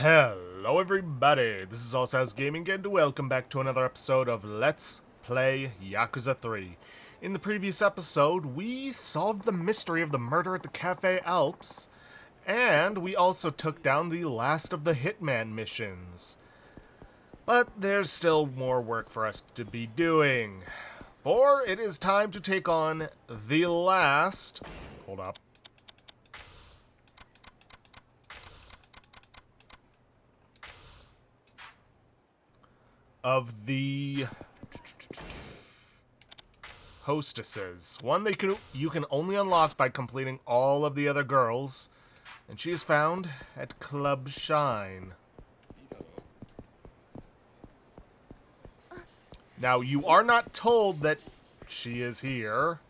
Hello everybody, this is Hostesses Gaming and welcome back to another episode of Let's Play Yakuza 3. In the previous episode, we solved the mystery of the murder at the Cafe Alps, and we also took down the last of the Hitman missions. But there's still more work for us to be doing, for it is time to take on the last... Hold up. Of the Hostesses. One you can only unlock by completing all of the other girls, and she is found at Club Shine. Now, you are not told that she is here.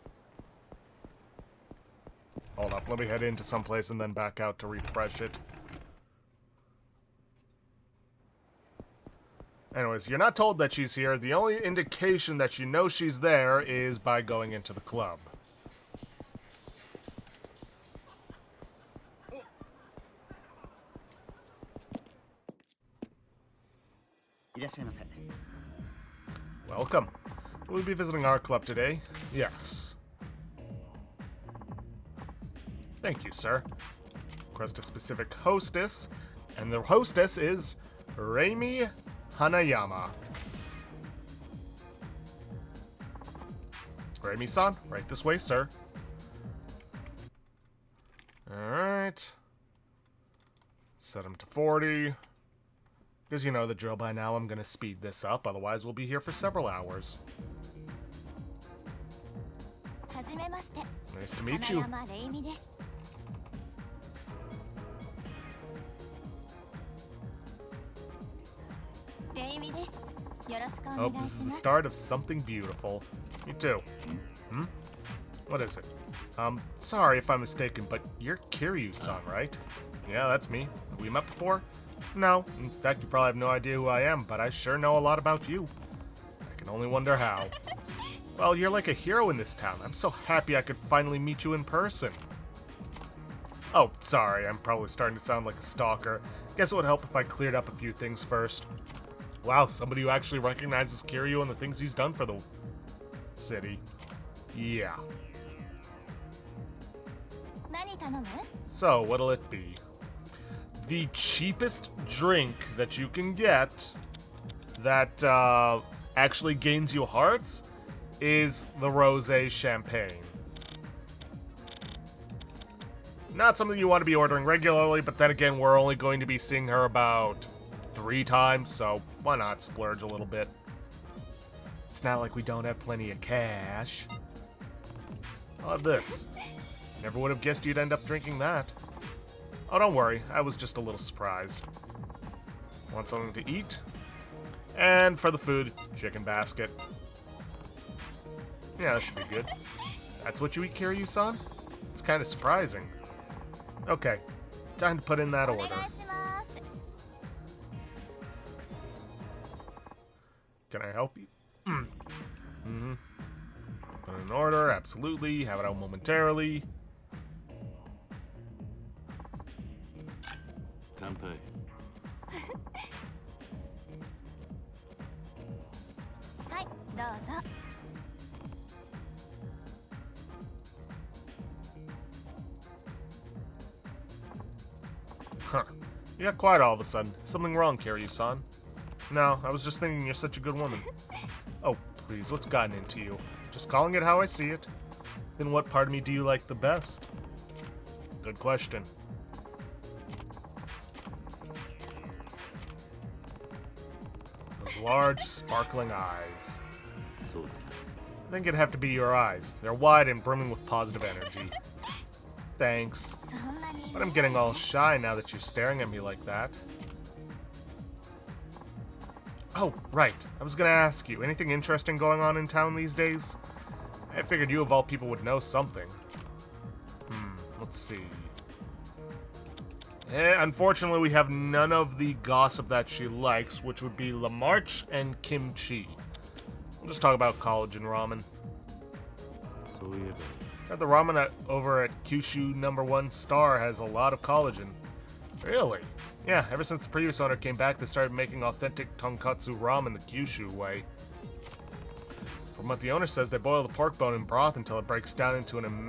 Hold up, let me head into someplace and then back out to refresh it. Anyways, you're not told that she's here. The only indication that you know she's there is by going into the club. Welcome. Will we be visiting our club today? Yes. Thank you, sir. Request a specific hostess, and the hostess is Reimi Hanayama. Reimi-san, right this way, sir. Alright. Set him to 40. Because you know the drill by now, I'm going to speed this up, otherwise we'll be here for several hours. Nice to meet you. Oh, this is the start of something beautiful. You too. What is it? Sorry if I'm mistaken, but you're Kiryu-san, right? Yeah, that's me. Have we met before? No. In fact, you probably have no idea who I am, but I sure know a lot about you. I can only wonder how. Well, you're like a hero in this town. I'm so happy I could finally meet you in person. Oh, sorry, I'm probably starting to sound like a stalker. Guess it would help if I cleared up a few things first. Wow, somebody who actually recognizes Kiryu and the things he's done for the city. Yeah. So, what'll it be? The cheapest drink that you can get that actually gains you hearts is the rosé champagne. Not something you want to be ordering regularly, but then again, we're only going to be seeing her about 3 times, so why not splurge a little bit? It's not like we don't have plenty of cash. I'll have this. Never would have guessed you'd end up drinking that. Oh, don't worry, I was just a little surprised. Want something to eat? And for the food, chicken basket. Yeah, that should be good. That's what you eat, Kiryu-san? It's kind of surprising. Okay, time to put in that order. Can I help you? Put in order, absolutely. Have it out momentarily. Kanpai. Huh. You got quiet all of a sudden. Something wrong, Kiryu-san? No, I was just thinking you're such a good woman. Oh, please, what's gotten into you? Just calling it how I see it. Then what part of me do you like the best? Good question. Those large, sparkling eyes. I think it'd have to be your eyes. They're wide and brimming with positive energy. Thanks. But I'm getting all shy now that you're staring at me like that. Oh, right. I was gonna ask you, anything interesting going on in town these days? I figured you of all people would know something. Let's see. Unfortunately, we have none of the gossip that she likes, which would be Lamarche and kimchi. We'll just talk about college and ramen. The ramen over at Kyushu #1 Star has a lot of collagen. Really? Yeah, ever since the previous owner came back, they started making authentic tonkatsu ramen the Kyushu way. From what the owner says, they boil the pork bone in broth until it breaks down into an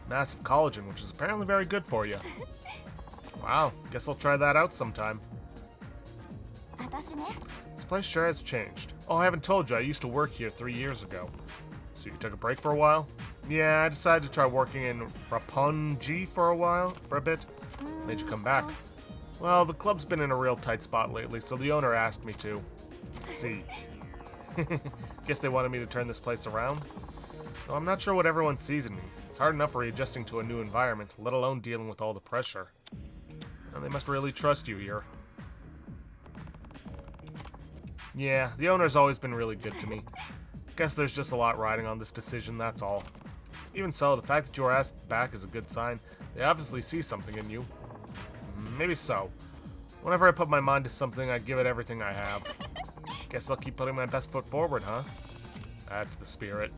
massive collagen, which is apparently very good for you. Wow, guess I'll try that out sometime. This place sure has changed. Oh, I haven't told you, I used to work here 3 years ago. So you took a break for a while? Yeah, I decided to try working in Roppongi for a bit. Made you come back. Well, the club's been in a real tight spot lately, so the owner asked me to. See. Guess they wanted me to turn this place around? Well, I'm not sure what everyone sees in me. It's hard enough readjusting to a new environment, let alone dealing with all the pressure. And they must really trust you here. Yeah, the owner's always been really good to me. Guess there's just a lot riding on this decision, that's all. Even so, the fact that you were asked back is a good sign. They obviously see something in you. Maybe so. Whenever I put my mind to something, I give it everything I have. Guess I'll keep putting my best foot forward, huh? That's the spirit.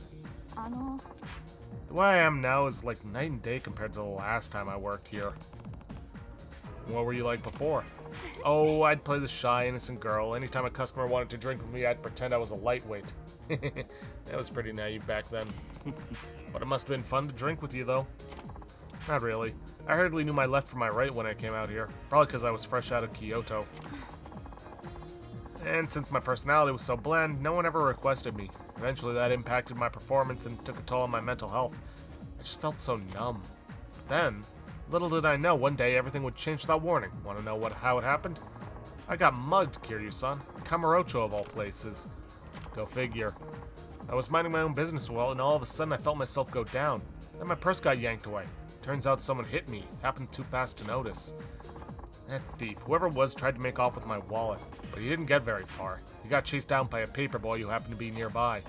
The way I am now is like night and day compared to the last time I worked here. What were you like before? Oh, I'd play the shy, innocent girl. Anytime a customer wanted to drink with me, I'd pretend I was a lightweight. That was pretty naive back then. But it must have been fun to drink with you, though. Not really. I hardly knew my left from my right when I came out here. Probably because I was fresh out of Kyoto. And since my personality was so bland, no one ever requested me. Eventually that impacted my performance and took a toll on my mental health. I just felt so numb. But then, little did I know, one day everything would change without warning. Want to know how it happened? I got mugged, Kiryu-san. Kamurocho of all places. Go figure. I was minding my own business well, and all of a sudden I felt myself go down. Then my purse got yanked away. Turns out someone hit me. Happened too fast to notice. That thief, whoever it was, tried to make off with my wallet, but he didn't get very far. He got chased down by a paperboy who happened to be nearby.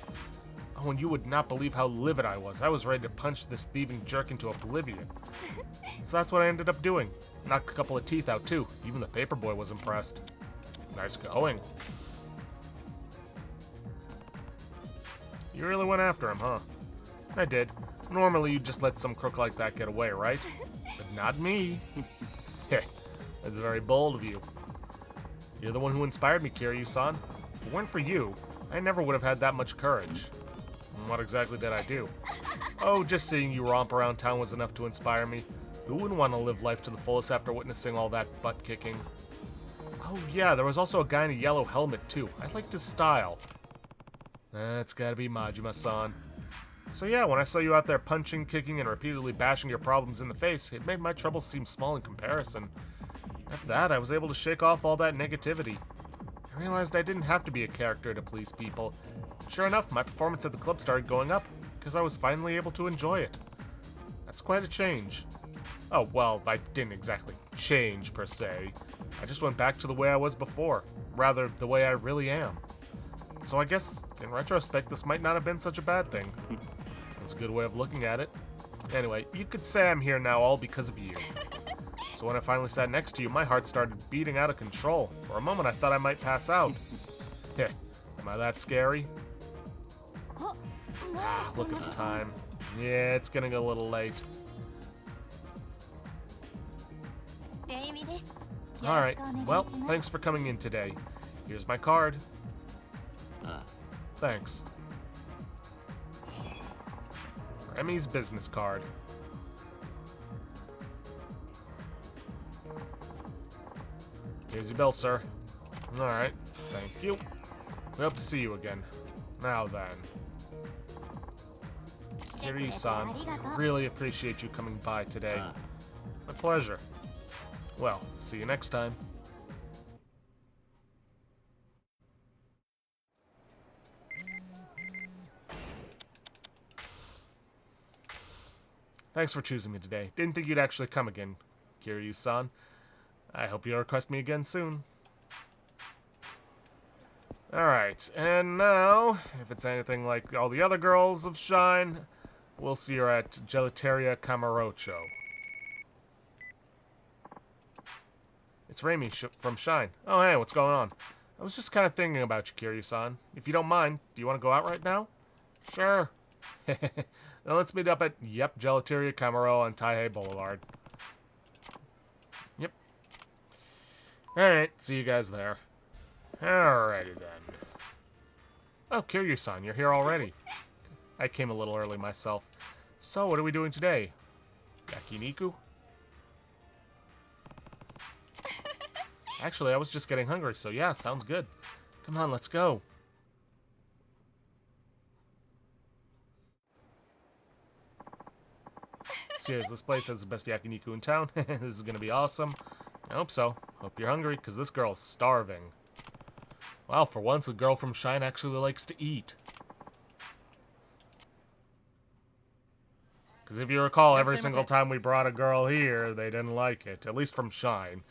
Oh, and you would not believe how livid I was. I was ready to punch this thieving jerk into oblivion. So that's what I ended up doing. Knocked a couple of teeth out, too. Even the paperboy was impressed. Nice going. You really went after him, huh? I did. Normally you'd just let some crook like that get away, right? But not me. Heh, that's very bold of you. You're the one who inspired me, Kiryu-san. If it weren't for you, I never would have had that much courage. And what exactly did I do? Oh, just seeing you romp around town was enough to inspire me. Who wouldn't want to live life to the fullest after witnessing all that butt-kicking? Oh yeah, there was also a guy in a yellow helmet, too. I liked his style. That's gotta be Majima-san. So yeah, when I saw you out there punching, kicking, and repeatedly bashing your problems in the face, it made my troubles seem small in comparison. After that, I was able to shake off all that negativity. I realized I didn't have to be a character to please people. Sure enough, my performance at the club started going up, because I was finally able to enjoy it. That's quite a change. Oh, well, I didn't exactly change, per se. I just went back to the way I was before. Rather, the way I really am. So I guess, in retrospect, this might not have been such a bad thing. That's a good way of looking at it. Anyway, you could say I'm here now all because of you. So when I finally sat next to you, my heart started beating out of control. For a moment, I thought I might pass out. Heh, am I that scary? Ah, look at the time. Yeah, it's getting a little late. Alright, well, thanks for coming in today. Here's my card. Thanks. Remy's business card. Here's your bill, sir. Alright, thank you. We hope to see you again. Now then. Kiryu-san, I really appreciate you coming by today. My pleasure. Well, see you next time. Thanks for choosing me today. Didn't think you'd actually come again, Kiryu-san. I hope you'll request me again soon. Alright, and now, if it's anything like all the other girls of Shine, we'll see her at Gelateria Kamurocho. It's Remy from Shine. Oh, hey, what's going on? I was just kind of thinking about you, Kiryu-san. If you don't mind, do you want to go out right now? Sure. Now let's meet up at, Gelateria Kamuro on Taihei Boulevard. Yep. Alright, see you guys there. Alrighty then. Oh, Kiryu-san, you're here already. I came a little early myself. So, what are we doing today? Yakiniku? Actually, I was just getting hungry, so yeah, sounds good. Come on, let's go. Serious, this place has the best yakiniku in town. This is gonna be awesome. I hope so. Hope you're hungry, because this girl's starving. Wow, for once, a girl from Shine actually likes to eat. Because if you recall, every single time we brought a girl here, they didn't like it. At least from Shine.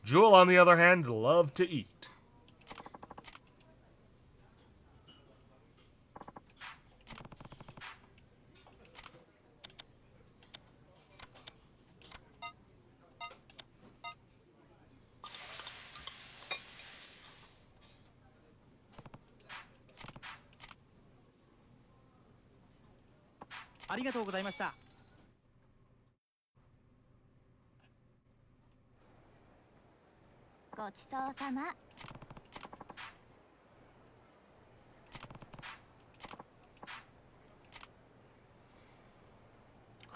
Jewel, on the other hand, loved to eat.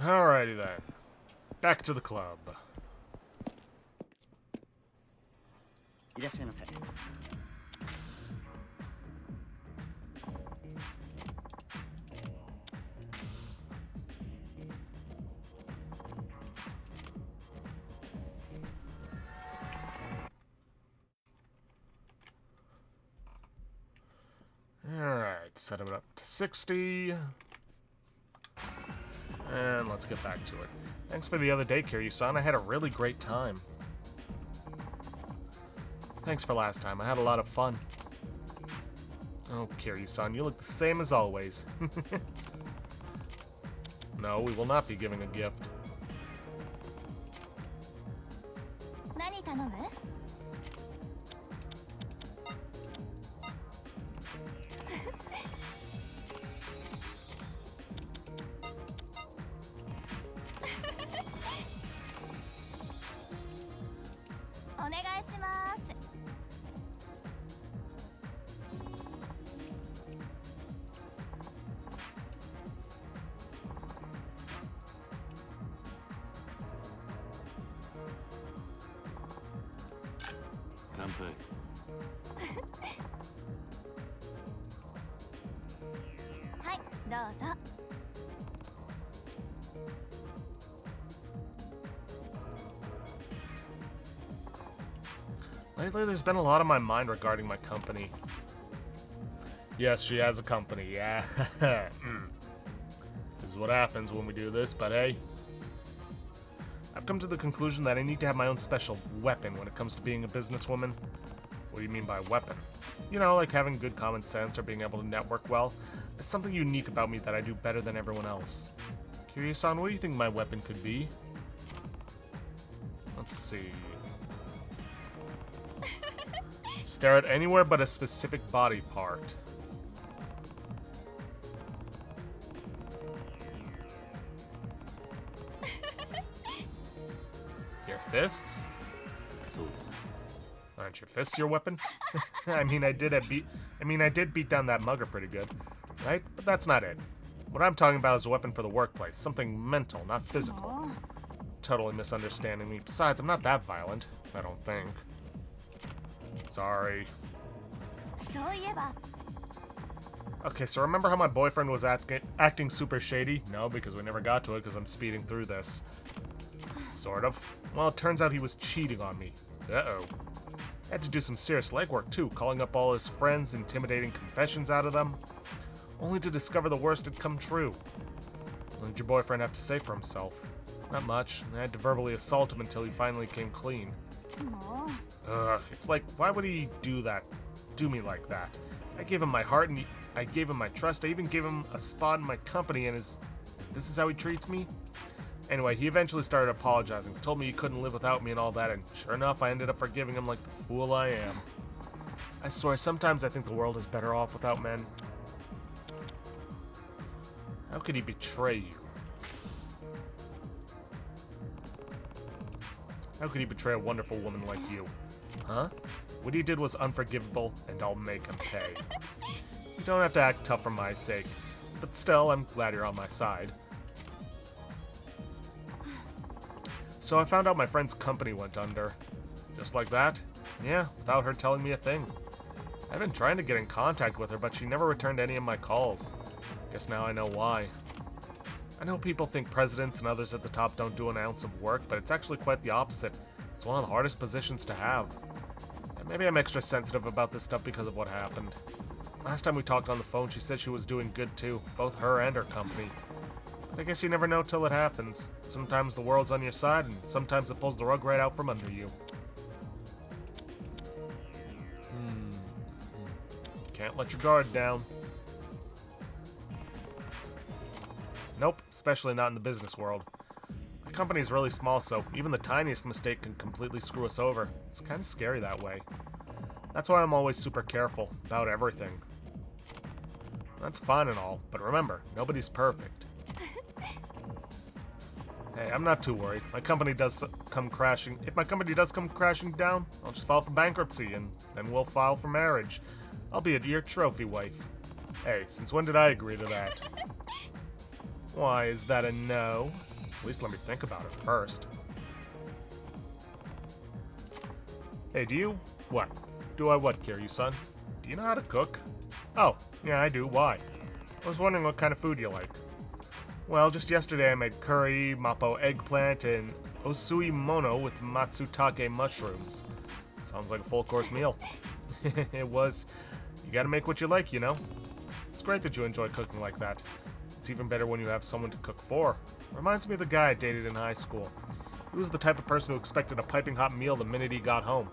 Alrighty then. Back to the club. Alright, set it up to 60. And let's get back to it. Thanks for the other day, Kiryu-san. I had a really great time. Thanks for last time. I had a lot of fun. Oh, Kiryu-san, you look the same as always. No, we will not be giving a gift. Lately, there's been a lot on my mind regarding my company. Yes, she has a company, yeah. This is what happens when we do this, but hey. I've come to the conclusion that I need to have my own special weapon when it comes to being a businesswoman. What do you mean by weapon? You know, like having good common sense or being able to network well. There's something unique about me that I do better than everyone else. Kiryu-san, what do you think my weapon could be? Let's see. Stare at anywhere but a specific body part. Your fists? Aren't your fists your weapon? I mean, I did beat down that mugger pretty good, right? But that's not it. What I'm talking about is a weapon for the workplace, something mental, not physical. Totally misunderstanding me. Besides, I'm not that violent. I don't think. Sorry. Okay, so remember how my boyfriend was acting super shady? No, because we never got to it because I'm speeding through this. Sort of. Well, it turns out he was cheating on me. Uh-oh. I had to do some serious legwork too, calling up all his friends, intimidating confessions out of them, only to discover the worst had come true. What did your boyfriend have to say for himself? Not much. I had to verbally assault him until he finally came clean. Ugh, it's like, why would he do me like that? I gave him my heart and I gave him my trust. I even gave him a spot in my company and this is how he treats me? Anyway, he eventually started apologizing, told me he couldn't live without me and all that, and sure enough, I ended up forgiving him like the fool I am. I swear, sometimes I think the world is better off without men. How could he betray you? How could he betray a wonderful woman like you? Huh? What he did was unforgivable, and I'll make him pay. You don't have to act tough for my sake, but still, I'm glad you're on my side. So I found out my friend's company went under. Just like that? Yeah, without her telling me a thing. I've been trying to get in contact with her, but she never returned any of my calls. Guess now I know why. I know people think presidents and others at the top don't do an ounce of work, but it's actually quite the opposite. It's one of the hardest positions to have. And maybe I'm extra sensitive about this stuff because of what happened. Last time we talked on the phone, she said she was doing good too, both her and her company. But I guess you never know till it happens. Sometimes the world's on your side, and sometimes it pulls the rug right out from under you. Can't let your guard down. Nope, especially not in the business world. My company's really small, so even the tiniest mistake can completely screw us over. It's kind of scary that way. That's why I'm always super careful about everything. That's fine and all, but remember, nobody's perfect. Hey, I'm not too worried. My company does come crashing. If my company does come crashing down, I'll just file for bankruptcy, and then we'll file for marriage. I'll be your trophy wife. Hey, since when did I agree to that? Why, is that a no? At least let me think about it first. Hey, do you... What? Do I what, Kiryu-san? Do you know how to cook? Oh, yeah, I do. Why? I was wondering what kind of food you like. Well, just yesterday I made curry, mappo eggplant, and osui mono with matsutake mushrooms. Sounds like a full-course meal. It was. You gotta make what you like, you know? It's great that you enjoy cooking like that. It's even better when you have someone to cook for. Reminds me of the guy I dated in high school. He was the type of person who expected a piping hot meal the minute he got home.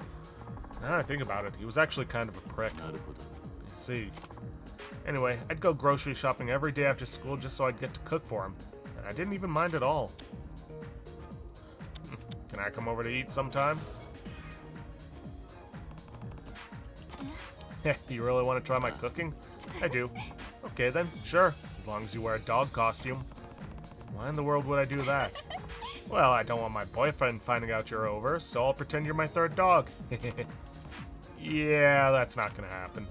Now that I think about it, he was actually kind of a prick. I see. Anyway, I'd go grocery shopping every day after school just so I'd get to cook for him. And I didn't even mind at all. Can I come over to eat sometime? You really want to try my cooking? I do. Okay then, sure. As long as you wear a dog costume. Why in the world would I do that? Well, I don't want my boyfriend finding out you're over, so I'll pretend you're my third dog. Yeah, that's not gonna happen.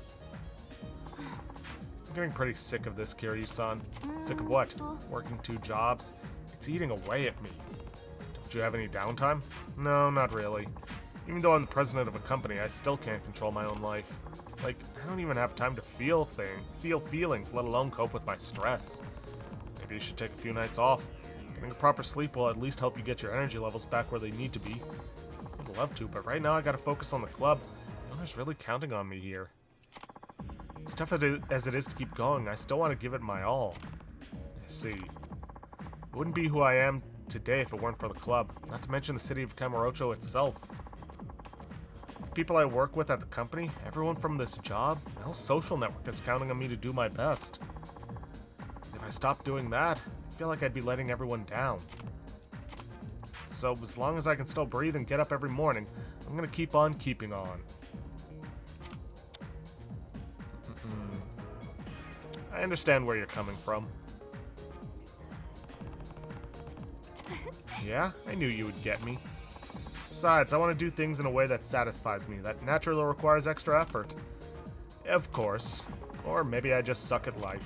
I'm getting pretty sick of this, Kiryu-san. Sick of what? Working 2 jobs? It's eating away at me. Don't you have any downtime? No, not really. Even though I'm the president of a company, I still can't control my own life. Like, I don't even have time to feel feelings, let alone cope with my stress. Maybe you should take a few nights off. Getting a proper sleep will at least help you get your energy levels back where they need to be. I'd love to, but right now I gotta focus on the club. No one's really counting on me here. As tough as it is to keep going, I still want to give it my all. I see. I wouldn't be who I am today if it weren't for the club, not to mention the city of Kamurocho itself. The people I work with at the company, everyone from this job, my whole social network is counting on me to do my best. If I stopped doing that, I feel like I'd be letting everyone down. So as long as I can still breathe and get up every morning, I'm gonna keep on keeping on. I understand where you're coming from. Yeah, I knew you would get me. Besides, I want to do things in a way that satisfies me, that naturally requires extra effort. Of course. Or maybe I just suck at life.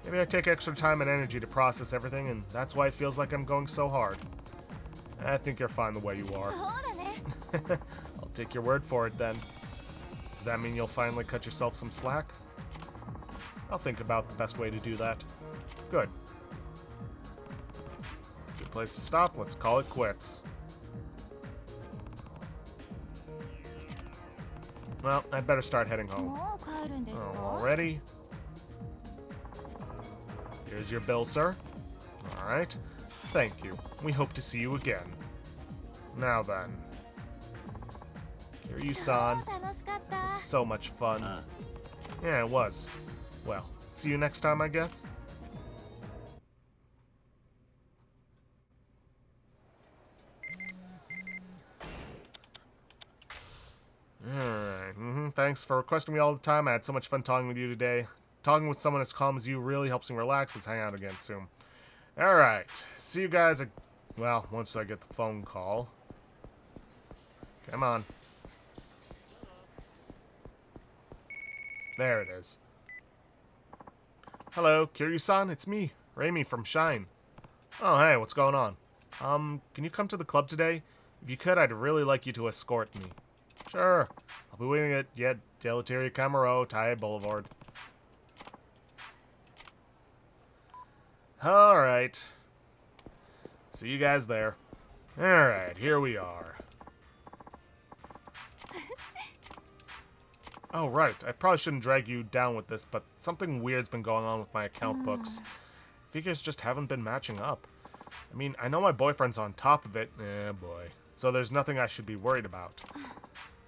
Maybe I take extra time and energy to process everything, and that's why it feels like I'm going so hard. I think you're fine the way you are. I'll take your word for it then. Does that mean you'll finally cut yourself some slack? I'll think about the best way to do that. Good. Good place to stop. Let's call it quits. Well, I'd better start heading home. Oh, already? Here's your bill, sir. Alright. Thank you. We hope to see you again. Now then. Kiryu-san. So much fun. Yeah, it was. Well, see you next time, I guess? Alright, thanks for requesting me all the time. I had so much fun talking with you today. Talking with someone as calm as you really helps me relax. Let's hang out again soon. Alright, see you guys, well, once I get the phone call. Come on. There it is. Hello, Kiryu-san, it's me, Raimi from Shine. Oh, hey, what's going on? Can you come to the club today? If you could, I'd really like you to escort me. Sure. I'll be waiting at Delateria Camaro, Tai Boulevard. Alright. See you guys there. Alright, here we are. Oh, right. I probably shouldn't drag you down with this, but something weird's been going on with my account books. Figures just haven't been matching up. I mean, I know my boyfriend's on top of it. Eh, boy. So there's nothing I should be worried about.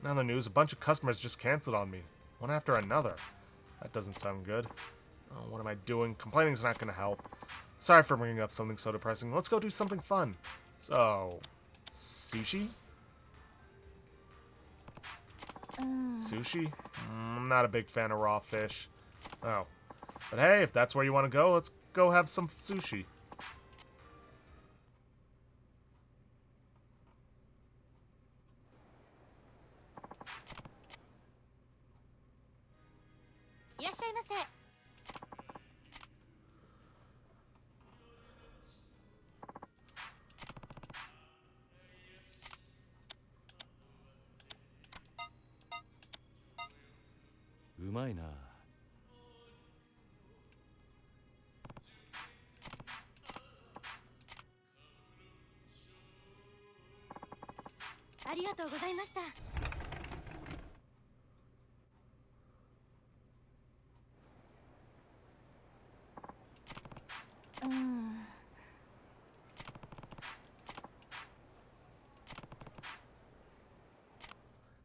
In other news, a bunch of customers just canceled on me. One after another. That doesn't sound good. Oh, what am I doing? Complaining's not going to help. Sorry for bringing up something so depressing. Let's go do something fun. So, sushi? Sushi? I'm not a big fan of raw fish. Oh. But hey, if that's where you want to go, let's go have some sushi.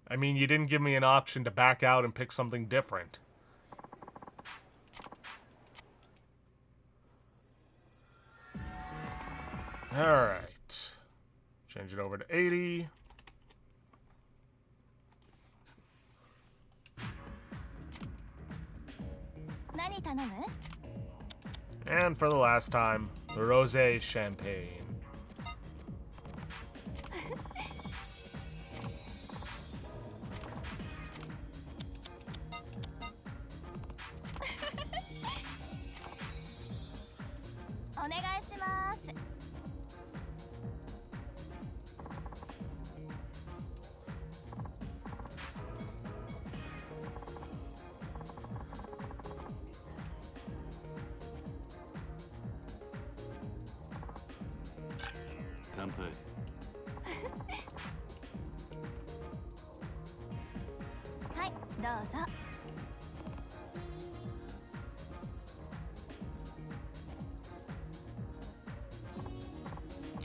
I mean, you didn't give me an option to back out and pick something different. Alright. Change it over to 80. And for the last time, the rosé champagne.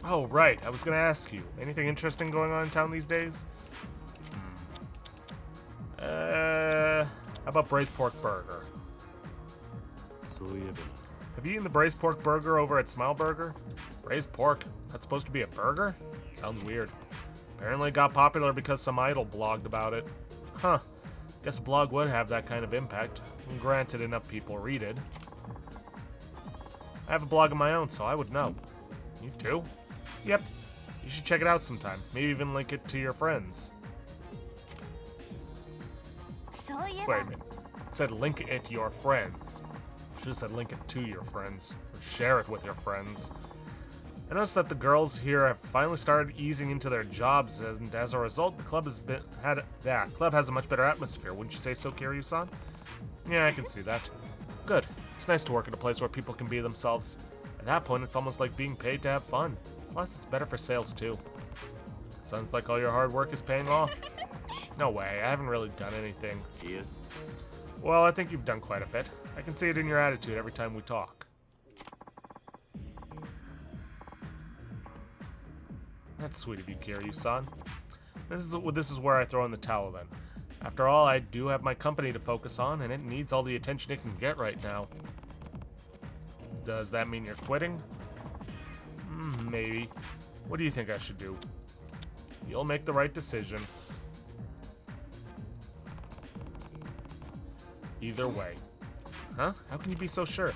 Oh, right. I was going to ask you. Anything interesting going on in town these days? How about braised pork burger? Have you eaten the braised pork burger over at Smile Burger? Braised pork? That's supposed to be a burger? Sounds weird. Apparently it got popular because some idol blogged about it. Huh. Guess a blog would have that kind of impact. Granted, enough people read it. I have a blog of my own, so I would know. You too? Yep. You should check it out sometime. Maybe even link it to your friends. Wait a minute. It said link it to your friends. Should have said link it to your friends. Or share it with your friends. I noticed that the girls here have finally started easing into their jobs, and as a result, the club has a much better atmosphere. Wouldn't you say so, Kiryu-san? Yeah, I can see that. Good. It's nice to work at a place where people can be themselves. At that point, it's almost like being paid to have fun. Plus, it's better for sales, too. Sounds like all your hard work is paying off. No way, I haven't really done anything. Yeah. Well, I think you've done quite a bit. I can see it in your attitude every time we talk. That's sweet of you, Kiryu-san. This is where I throw in the towel, then. After all, I do have my company to focus on, and it needs all the attention it can get right now. Does that mean you're quitting? Maybe. What do you think I should do? You'll make the right decision. Either way. Huh? How can you be so sure?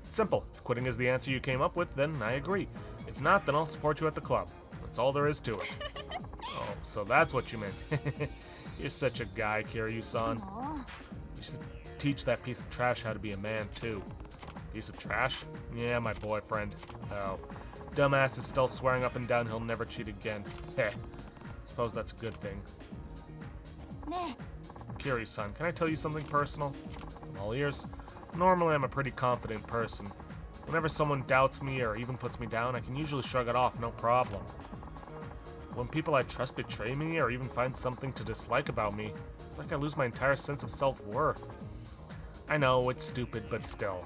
It's simple. If quitting is the answer you came up with, then I agree. If not, then I'll support you at the club. That's all there is to it. Oh, so that's what you meant. You're such a guy, Kiryu-san. You should teach that piece of trash how to be a man, too. Piece of trash? Yeah, my boyfriend. Oh. Dumbass is still swearing up and down he'll never cheat again. Heh. Suppose that's a good thing. Kiryu-san, can I tell you something personal? I'm all ears. Normally, I'm a pretty confident person. Whenever someone doubts me or even puts me down, I can usually shrug it off, no problem. When people I trust betray me or even find something to dislike about me, it's like I lose my entire sense of self-worth. I know, it's stupid, but still.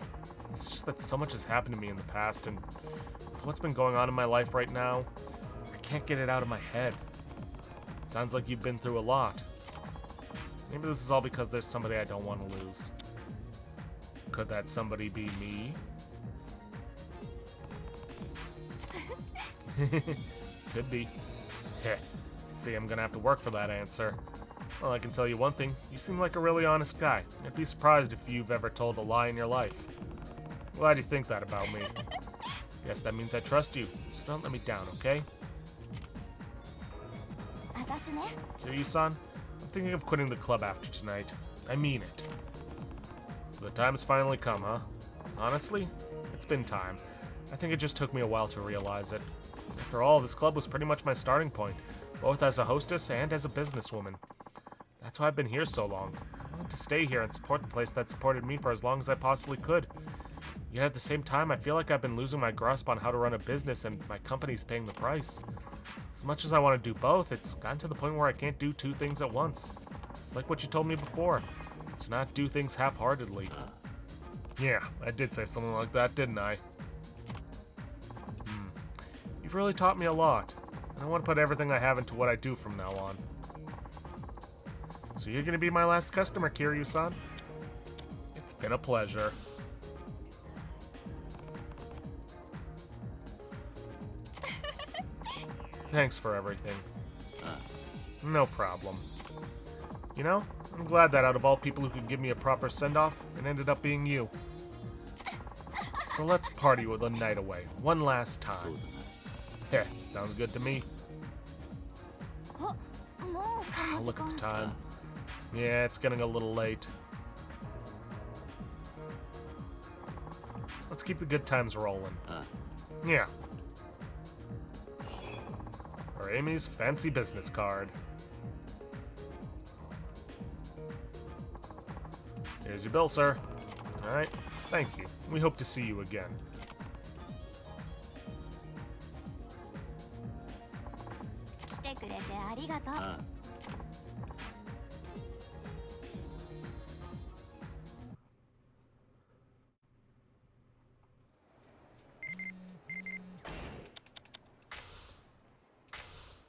It's just that so much has happened to me in the past, and with what's been going on in my life right now, I can't get it out of my head. Sounds like you've been through a lot. Maybe this is all because there's somebody I don't want to lose. Could that somebody be me? Could be. Heh. See, I'm gonna have to work for that answer. Well, I can tell you one thing. You seem like a really honest guy. I'd be surprised if you've ever told a lie in your life. Glad you think that about me. Guess that means I trust you, so don't let me down, okay? Kiryu-san, I'm thinking of quitting the club after tonight. I mean it. So the time has finally come, huh? Honestly, it's been time. I think it just took me a while to realize it. After all, this club was pretty much my starting point, both as a hostess and as a businesswoman. That's why I've been here so long. I wanted to stay here and support the place that supported me for as long as I possibly could. Yet at the same time, I feel like I've been losing my grasp on how to run a business and my company's paying the price. As much as I want to do both, it's gotten to the point where I can't do two things at once. It's like what you told me before, to not do things half-heartedly. Yeah, I did say something like that, didn't I? You've really taught me a lot, and I want to put everything I have into what I do from now on. So you're going to be my last customer, Kiryu-san? It's been a pleasure. Thanks for everything. No problem. You know, I'm glad that out of all people who could give me a proper send-off, it ended up being you. So let's party with the night away, one last time. Heh, sounds good to me. Look at the time. Yeah, it's getting a little late. Let's keep the good times rolling. Yeah. Or Amy's fancy business card. Here's your bill, sir. Alright, thank you. We hope to see you again.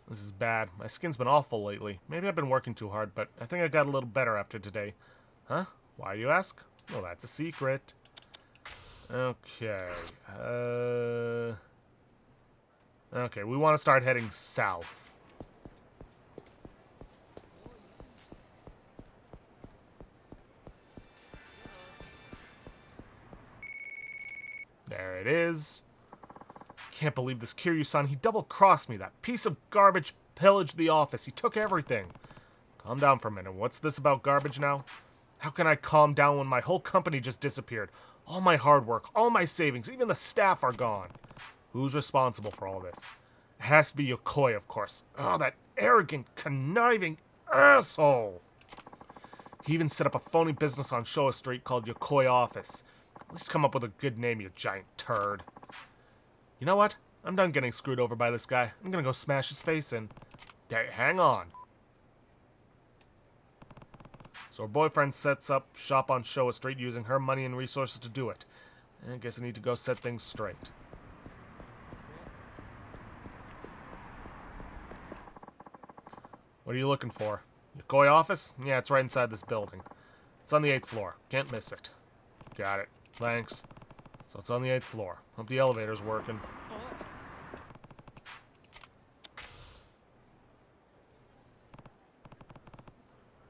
This is bad. My skin's been awful lately. Maybe I've been working too hard, but I think I got a little better after today. Huh? Why, you ask? Well, that's a secret. Okay. Okay, we want to start heading south. There it is. Can't believe this Kiryu-san. He double-crossed me. That piece of garbage pillaged the office. He took everything. Calm down for a minute. What's this about garbage now? How can I calm down when my whole company just disappeared? All my hard work, all my savings, even the staff are gone. Who's responsible for all this? It has to be Yokoi, of course. Oh, that arrogant, conniving asshole. He even set up a phony business on Showa Street called Yokoi Office. At least come up with a good name, you giant turd. You know what? I'm done getting screwed over by this guy. I'm gonna go smash his face in. Okay, hang on. So her boyfriend sets up shop on Showa Street using her money and resources to do it. I guess I need to go set things straight. What are you looking for? Yokoi office? Yeah, it's right inside this building. It's on the 8th floor. Can't miss it. Got it. Thanks. So it's on the 8th floor. Hope the elevator's working.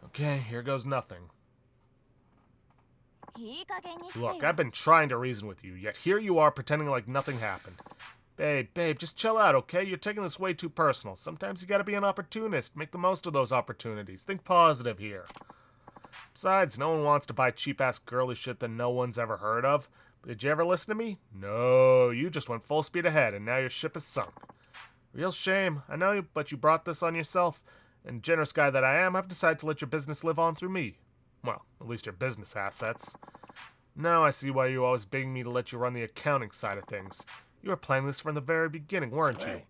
Okay, here goes nothing. Look, I've been trying to reason with you, yet here you are pretending like nothing happened. Babe, just chill out, okay? You're taking this way too personal. Sometimes you gotta be an opportunist. Make the most of those opportunities. Think positive here. Besides, no one wants to buy cheap-ass girly shit that no one's ever heard of. Did you ever listen to me? No, you just went full speed ahead, and now your ship is sunk. Real shame. I know, but you brought this on yourself. And generous guy that I am, I've decided to let your business live on through me. Well, at least your business assets. Now I see why you always begging me to let you run the accounting side of things. You were planning this from the very beginning, weren't you?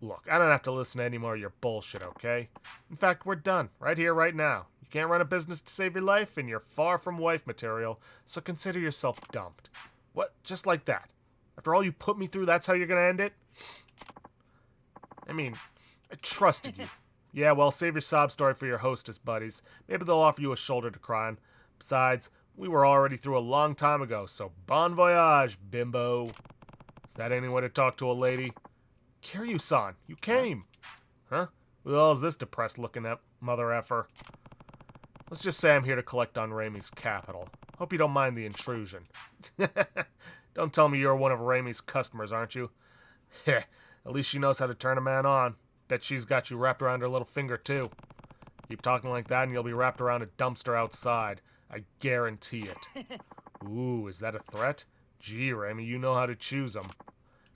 Look, I don't have to listen to any more of your bullshit, okay? In fact, we're done. Right here, right now. You can't run a business to save your life, and you're far from wife material, so consider yourself dumped. What? Just like that? After all you put me through, that's how you're gonna end it? I mean, I trusted you. Yeah, well, save your sob story for your hostess buddies. Maybe they'll offer you a shoulder to cry on. Besides, we were already through a long time ago, so bon voyage, bimbo. Is that any way to talk to a lady? Kiryu-san, you came. Huh? Who the hell is this depressed-looking mother effer? Let's just say I'm here to collect on Raimi's capital. Hope you don't mind the intrusion. Don't tell me you're one of Raimi's customers, aren't you? Heh, at least she knows how to turn a man on. Bet she's got you wrapped around her little finger, too. Keep talking like that and you'll be wrapped around a dumpster outside. I guarantee it. Ooh, is that a threat? Gee, Raimi, you know how to choose them.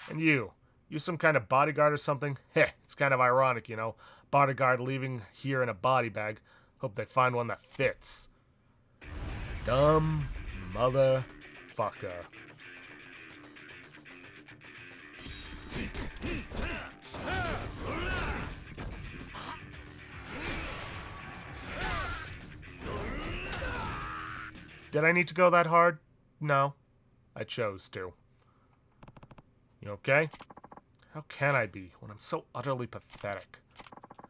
And you some kind of bodyguard or something? Heh, it's kind of ironic, you know. Bodyguard leaving here in a body bag. Hope they find one that fits. Dumb motherfucker. Did I need to go that hard? No. I chose to. You okay? How can I be when I'm so utterly pathetic?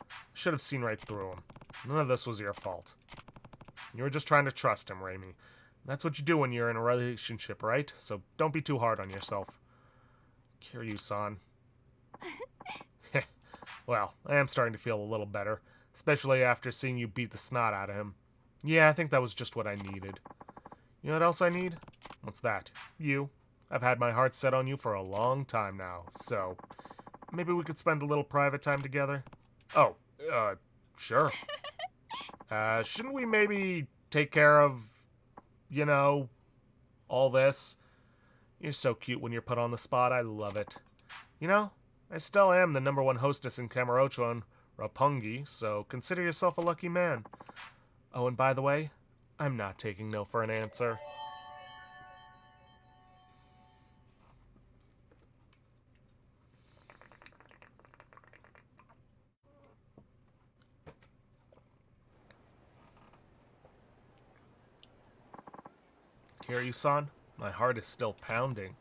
I should have seen right through him. None of this was your fault. You were just trying to trust him, Raimi. That's what you do when you're in a relationship, right? So don't be too hard on yourself. Kiryu-san. Well, I am starting to feel a little better, especially after seeing you beat the snot out of him. Yeah, I think that was just what I needed. You know what else I need? What's that? You. I've had my heart set on you for a long time now, so maybe we could spend a little private time together? Oh, sure. Shouldn't we maybe take care of, you know, all this? You're so cute when you're put on the spot. I love it. You know, I still am the #1 hostess in Kamurocho and Roppongi, so consider yourself a lucky man. Oh, and by the way, I'm not taking no for an answer. Kiryu-san, my heart is still pounding.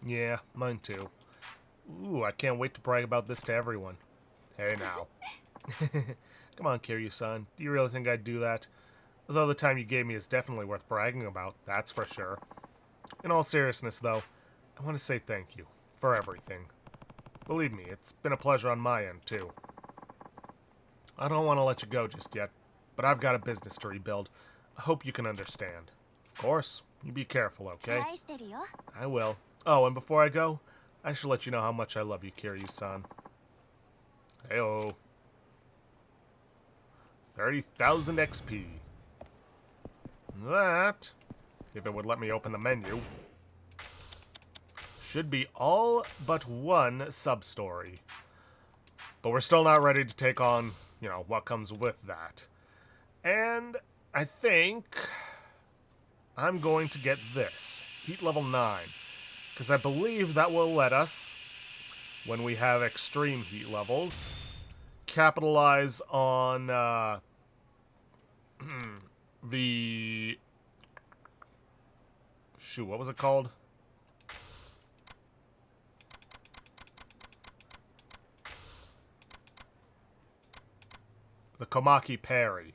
Yeah, mine too. Ooh, I can't wait to brag about this to everyone. Hey now. Come on, Kiryu-san. Do you really think I'd do that? Although the time you gave me is definitely worth bragging about, that's for sure. In all seriousness, though, I want to say thank you for everything. Believe me, it's been a pleasure on my end, too. I don't want to let you go just yet, but I've got a business to rebuild. I hope you can understand. Of course. You be careful, okay? I will. Oh, and before I go, I should let you know how much I love you, Kiryu-san. Heyo. 30,000 XP. That, if it would let me open the menu, should be all but one sub-story. But we're still not ready to take on, you know, what comes with that. And I think I'm going to get this, heat level 9, because I believe that will let us, when we have extreme heat levels, capitalize on the... Shoot, what was it called? The Komaki Parry.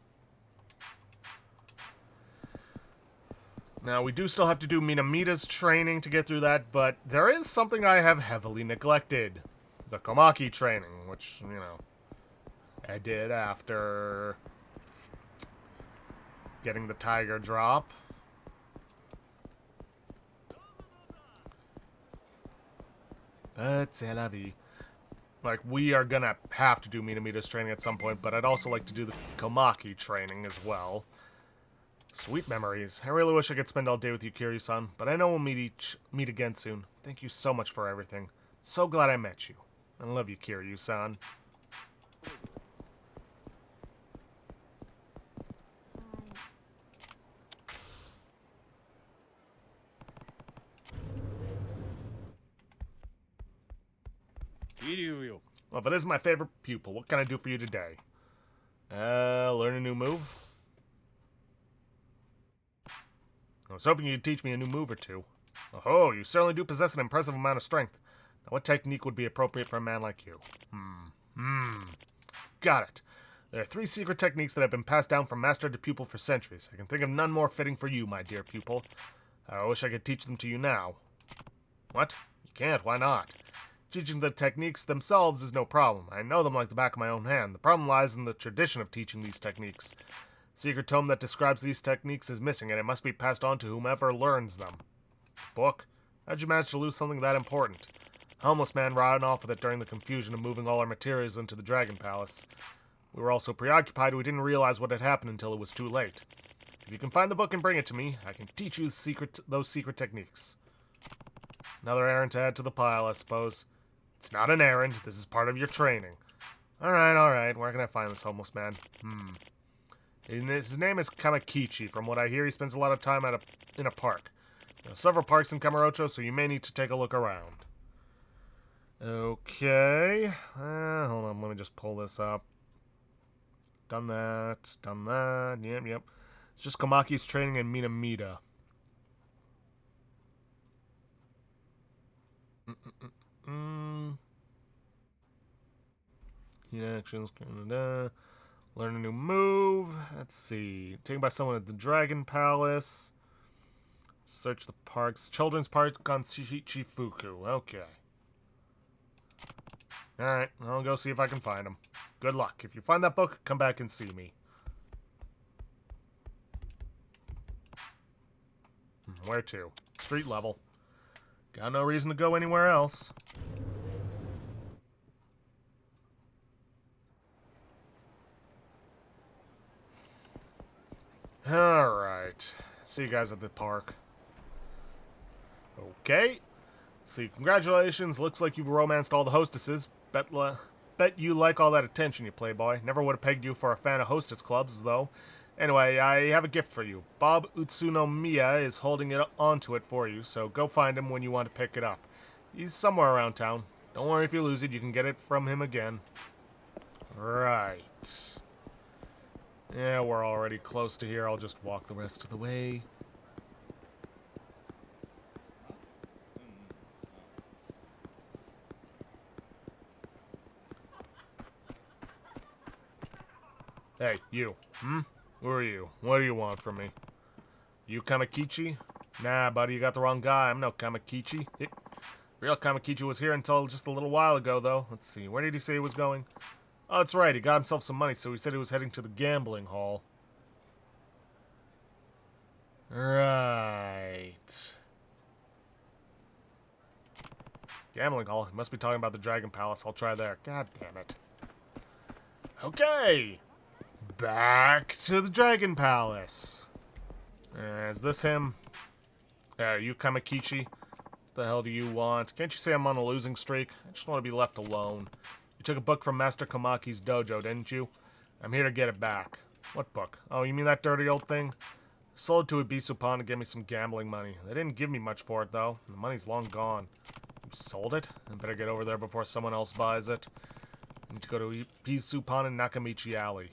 Now, we do still have to do Minamita's training to get through that, but there is something I have heavily neglected. The Komaki training, which, you know, I did after getting the tiger drop. But c'est la vie. Like, we are gonna have to do Minamita's training at some point, but I'd also like to do the Komaki training as well. Sweet memories. I really wish I could spend all day with you, Kiryu-san, but I know we'll meet again soon. Thank you so much for everything. So glad I met you. I love you, Kiryu-san. Well, if it is my favorite pupil, what can I do for you today? Learn a new move? I was hoping you'd teach me a new move or two. Oh, you certainly do possess an impressive amount of strength. Now, what technique would be appropriate for a man like you? Got it. There are 3 secret techniques that have been passed down from master to pupil for centuries. I can think of none more fitting for you, my dear pupil. I wish I could teach them to you now. What? You can't, why not? Teaching the techniques themselves is no problem. I know them like the back of my own hand. The problem lies in the tradition of teaching these techniques. The secret tome that describes these techniques is missing, and it must be passed on to whomever learns them. Book? How'd you manage to lose something that important? A homeless man ran off with it during the confusion of moving all our materials into the Dragon Palace. We were all so preoccupied we didn't realize what had happened until it was too late. If you can find the book and bring it to me, I can teach you those secret techniques. Another errand to add to the pile, I suppose. It's not an errand. This is part of your training. Alright. Where can I find this homeless man? His name is Kamakichi. From what I hear, he spends a lot of time in a park. There are several parks in Kamurocho, so you may need to take a look around. Okay. Hold on, let me just pull this up. Done that. Yep. It's just Komaki's training in Minamida. Heat actions. Learn a new move. Let's see. Taken by someone at the Dragon Palace. Search the parks. Children's Park on Shichifuku. Okay. Alright, I'll go see if I can find him. Good luck. If you find that book, come back and see me. Where to? Street level. Got no reason to go anywhere else. Alright. See you guys at the park. Okay. Let's see. Congratulations. Looks like you've romanced all the hostesses. Bet you like all that attention, you playboy. Never would have pegged you for a fan of hostess clubs, though. Anyway, I have a gift for you. Bob Utsunomiya is holding onto it for you, so go find him when you want to pick it up. He's somewhere around town. Don't worry if you lose it, you can get it from him again. Right. Yeah, we're already close to here. I'll just walk the rest of the way. Hey, you. Who are you? What do you want from me? You Kamakichi? Nah, buddy, you got the wrong guy. I'm no Kamakichi. Real Kamakichi was here until just a little while ago, though. Let's see, where did he say he was going? Oh, that's right, he got himself some money, so he said he was heading to the gambling hall. Right. Gambling hall? He must be talking about the Dragon Palace. I'll try there. God damn it. Okay! Back to the Dragon Palace. Is this him? You Kamakichi? What the hell do you want? Can't you say I'm on a losing streak? I just want to be left alone. You took a book from Master Komaki's dojo, didn't you? I'm here to get it back. What book? Oh, you mean that dirty old thing? Sold it to Ibisupan to get me some gambling money. They didn't give me much for it, though. The money's long gone. You sold it? I better get over there before someone else buys it. I need to go to Ibisupan and Nakamichi Alley.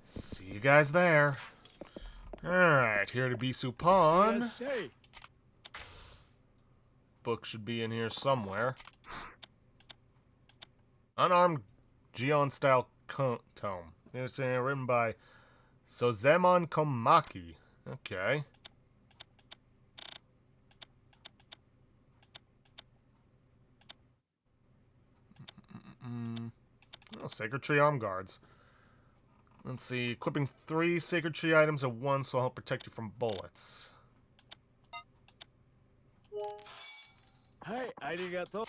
See you guys there. Alright, here to Ibisupan. Book should be in here somewhere. Unarmed Gion-style tome. It's written by Sozemon Komaki. Okay. Oh, Sacred Tree Arm Guards. Let's see. Equipping 3 Sacred Tree items at once will help protect you from bullets. Hi, arigato.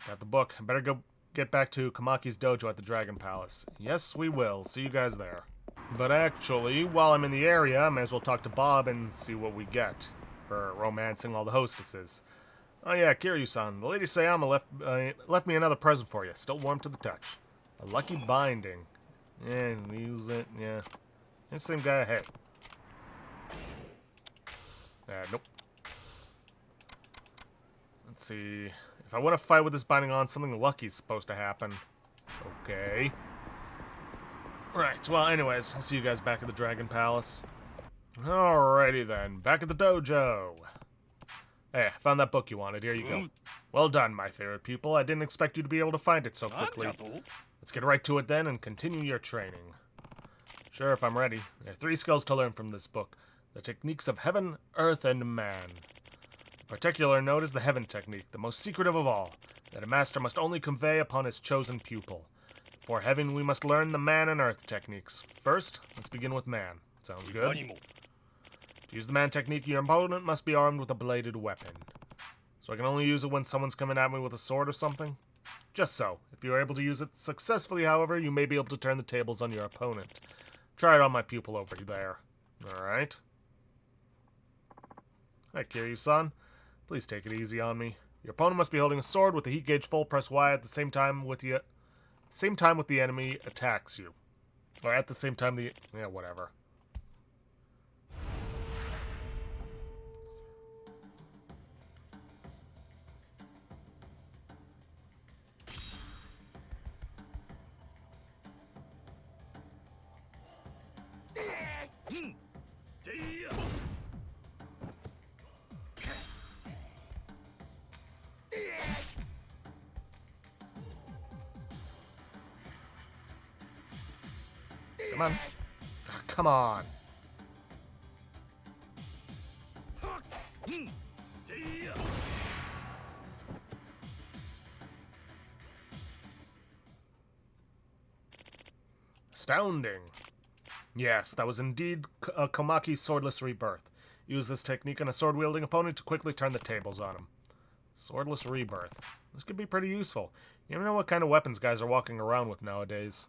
Got the book. Better go get back to Kamaki's dojo at the Dragon Palace. Yes, we will. See you guys there. But actually, while I'm in the area, I may as well talk to Bob and see what we get for romancing all the hostesses. Oh yeah, Kiryu-san, the lady Sayama left me another present for you, still warm to the touch. A lucky binding. Yeah, use it, yeah. It's the same guy, hey. Nope. Let's see. If I want to fight with this binding on, something lucky's supposed to happen. Okay. Right, well, anyways, I'll see you guys back at the Dragon Palace. Alrighty then, back at the dojo. Hey, I found that book you wanted. Here you go. Well done, my favorite pupil. I didn't expect you to be able to find it so quickly. Let's get right to it then and continue your training. Sure, if I'm ready. There are 3 skills to learn from this book. The techniques of heaven, earth, and man. Of particular note is the heaven technique, the most secretive of all, that a master must only convey upon his chosen pupil. For heaven, we must learn the man and earth techniques. First, let's begin with man. Sounds good. To use the man technique, your opponent must be armed with a bladed weapon. So I can only use it when someone's coming at me with a sword or something? Just so. If you are able to use it successfully, however, you may be able to turn the tables on your opponent. Try it on my pupil over there. Alright. Hi, Kiryu-san. Please take it easy on me. Your opponent must be holding a sword with the heat gauge full. Press Y at the same time with the enemy attacks you. Or at the same time the... yeah, whatever. Come on. Ah, come on. Astounding. Yes, that was indeed Komaki's swordless rebirth. Use this technique on a sword-wielding opponent to quickly turn the tables on him. Swordless rebirth. This could be pretty useful. You never know what kind of weapons guys are walking around with nowadays.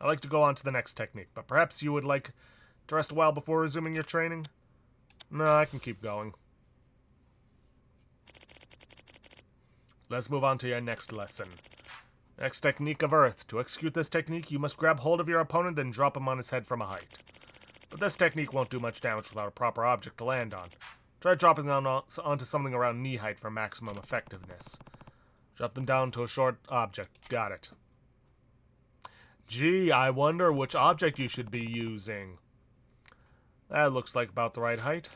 I'd like to go on to the next technique, but perhaps you would like to rest a while before resuming your training? No, I can keep going. Let's move on to your next lesson. Next technique of Earth. To execute this technique, you must grab hold of your opponent and drop him on his head from a height. But this technique won't do much damage without a proper object to land on. Try dropping them onto something around knee height for maximum effectiveness. Drop them down to a short object. Got it. Gee, I wonder which object you should be using. That looks like about the right height.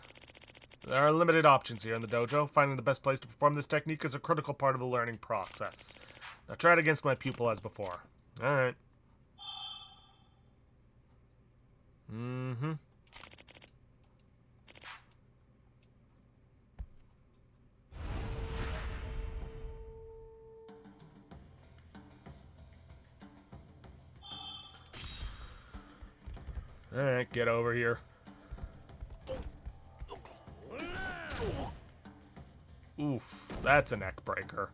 There are limited options here in the dojo. Finding the best place to perform this technique is a critical part of the learning process. Now try it against my pupil as before. Alright. Alright, get over here. Oof, that's a neck breaker.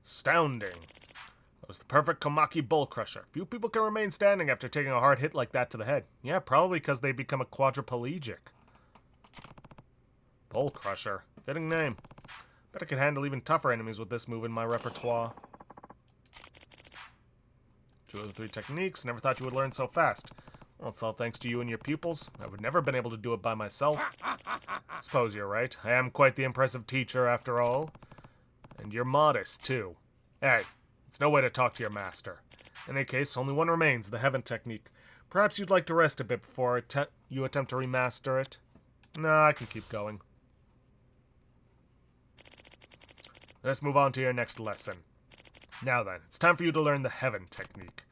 Astounding. That was the perfect Komaki bull crusher. Few people can remain standing after taking a hard hit like that to the head. Yeah, probably because they become a quadriplegic. Bull crusher. Fitting name. Bet I could handle even tougher enemies with this move in my repertoire. 2 of the 3 techniques. Never thought you would learn so fast. Well, it's all thanks to you and your pupils. I would never have been able to do it by myself. Suppose you're right. I am quite the impressive teacher, after all. And you're modest, too. Hey, it's no way to talk to your master. In any case, only one remains, the heaven technique. Perhaps you'd like to rest a bit before you attempt to remaster it? No, I can keep going. Let's move on to your next lesson. Now then, it's time for you to learn the heaven technique.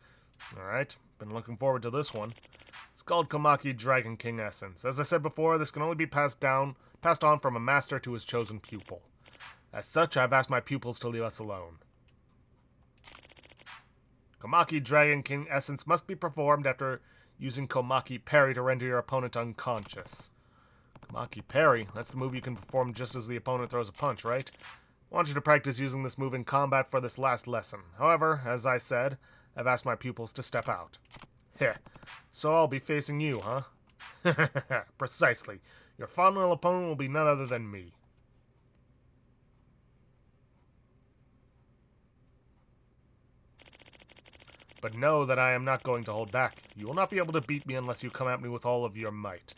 Alright, been looking forward to this one. It's called Komaki Dragon King Essence. As I said before, this can only be passed on from a master to his chosen pupil. As such, I've asked my pupils to leave us alone. Komaki Dragon King Essence must be performed after using Komaki Parry to render your opponent unconscious. Komaki Parry? That's the move you can perform just as the opponent throws a punch, right? I want you to practice using this move in combat for this last lesson. However, as I said, I've asked my pupils to step out. Heh. So I'll be facing you, huh? Precisely. Your final opponent will be none other than me. But know that I am not going to hold back. You will not be able to beat me unless you come at me with all of your might.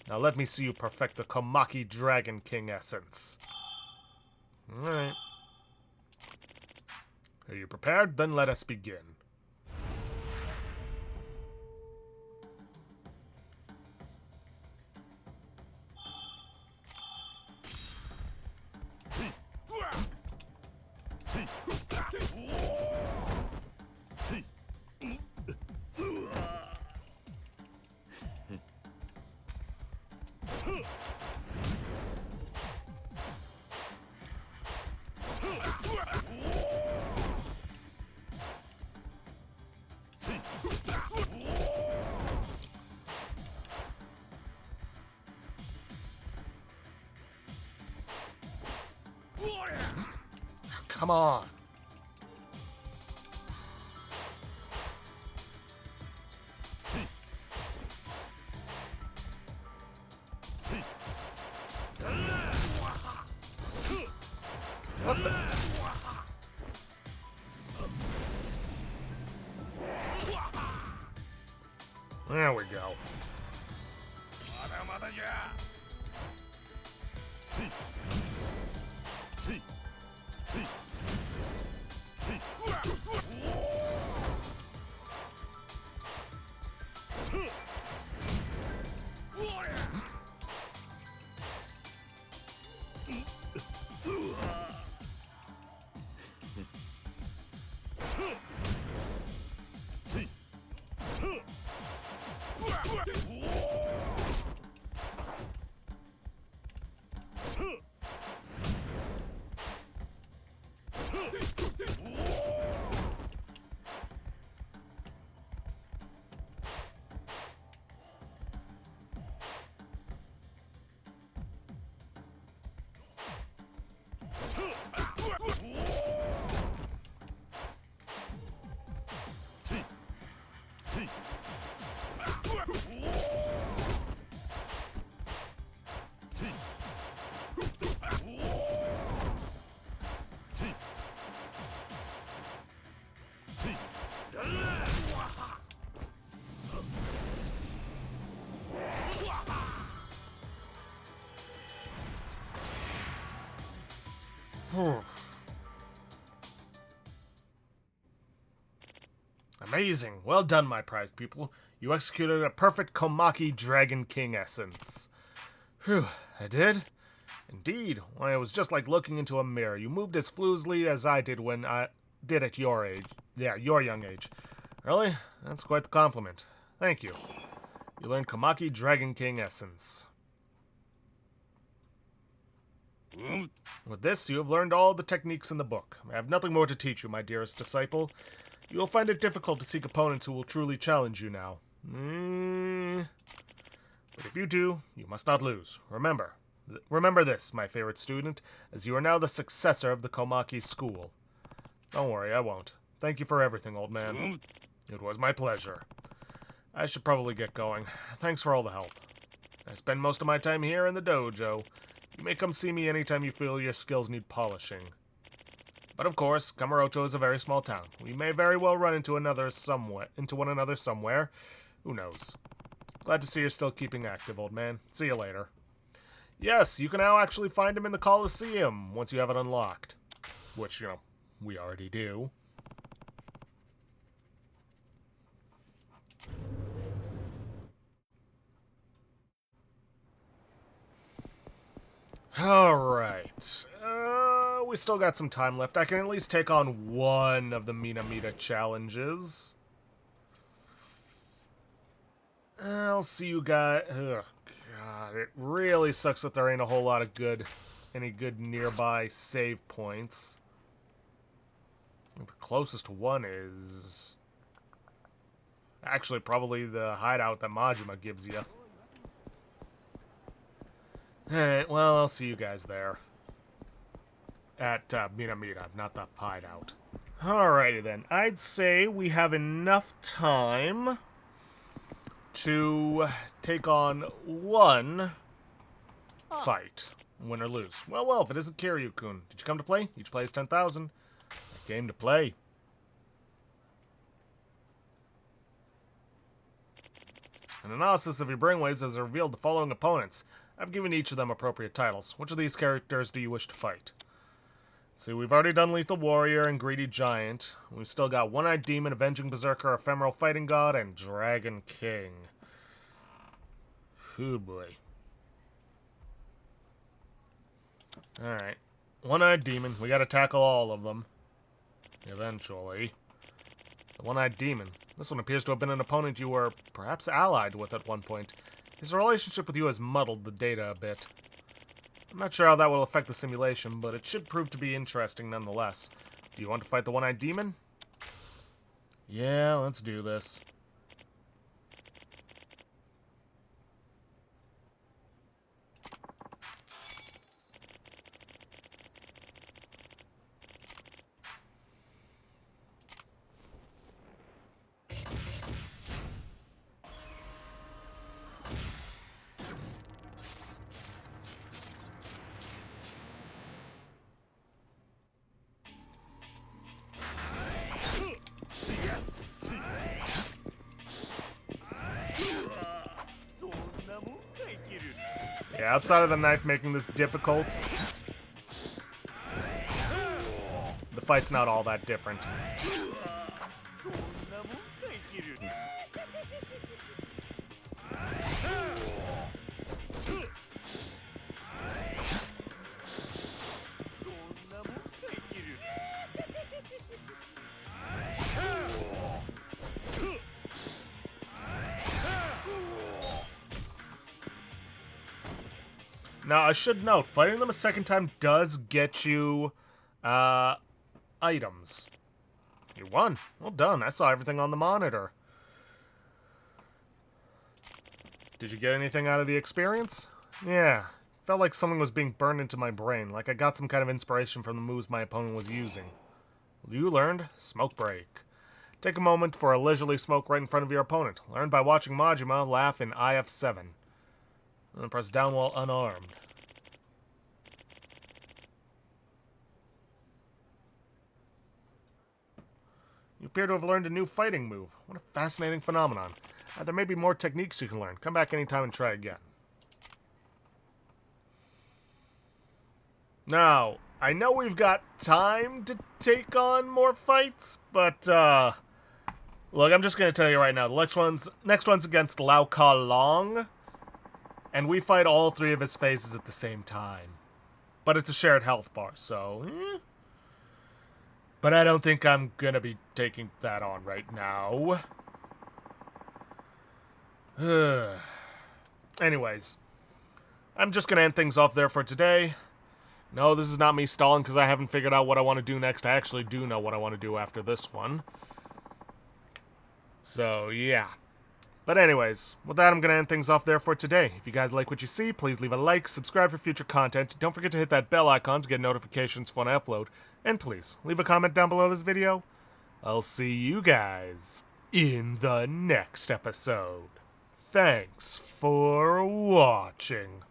Now let me see you perfect the Komaki Dragon King essence. Alright. Are you prepared? Then let us begin. Come on. What the? There we go. Amazing. Well done, my prized pupil. You executed a perfect Komaki Dragon King essence. Phew, I did? Indeed. Why, it was just like looking into a mirror. You moved as fluidly as I did when I did at your age. Yeah, your young age. Really? That's quite the compliment. Thank you. You learned Komaki Dragon King essence. With this, you have learned all the techniques in the book. I have nothing more to teach you, my dearest disciple. You will find it difficult to seek opponents who will truly challenge you now. But if you do, you must not lose. Remember this, my favorite student, as you are now the successor of the Komaki school. Don't worry, I won't. Thank you for everything, old man. It was my pleasure. I should probably get going. Thanks for all the help. I spend most of my time here in the dojo. You may come see me anytime you feel your skills need polishing. But of course, Kamurocho is a very small town. We may very well run into one another somewhere. Who knows? Glad to see you're still keeping active, old man. See you later. Yes, you can now actually find him in the Coliseum once you have it unlocked. Which, we already do. Alright. We still got some time left. I can at least take on one of the Minamita challenges. I'll see you guys. Ugh, God, it really sucks that there ain't a whole lot of any good nearby save points. The closest one is... Actually, probably the hideout that Majima gives you. Alright, well, I'll see you guys there. At Minamita, not the hideout. Alrighty then. I'd say we have enough time to take on one fight. Win or lose. Well, if it isn't Kiryu-kun. Did you come to play? Each play is 10,000. I came to play. An analysis of your brainwaves has revealed the following opponents. I've given each of them appropriate titles. Which of these characters do you wish to fight? See, we've already done Lethal Warrior and Greedy Giant. We've still got One-Eyed Demon, Avenging Berserker, Ephemeral Fighting God, and Dragon King. Oh boy. Alright. One-Eyed Demon. We gotta tackle all of them. Eventually. The One-Eyed Demon. This one appears to have been an opponent you were perhaps allied with at one point. His relationship with you has muddled the data a bit. I'm not sure how that will affect the simulation, but it should prove to be interesting nonetheless. Do you want to fight the One-Eyed Demon? Yeah, let's do this. Yeah, outside of the knife making this difficult, the fight's not all that different. Now, I should note, fighting them a second time does get you, items. You won. Well done. I saw everything on the monitor. Did you get anything out of the experience? Yeah. Felt like something was being burned into my brain, like I got some kind of inspiration from the moves my opponent was using. You learned Smoke Break. Take a moment for a leisurely smoke right in front of your opponent. Learn by watching Majima laugh in IF7. And press down while unarmed. You appear to have learned a new fighting move. What a fascinating phenomenon. There may be more techniques you can learn. Come back anytime and try again. Now, I know we've got time to take on more fights, but, look, I'm just going to tell you right now. The next one's against Lao Ka Long. And we fight all three of his phases at the same time. But it's a shared health bar, so... But I don't think I'm gonna be taking that on right now. Anyways. I'm just gonna end things off there for today. No, this is not me stalling because I haven't figured out what I want to do next. I actually do know what I want to do after this one. So, yeah. But anyways, with that, I'm going to end things off there for today. If you guys like what you see, please leave a like, subscribe for future content. Don't forget to hit that bell icon to get notifications when I upload. And please, leave a comment down below this video. I'll see you guys in the next episode. Thanks for watching.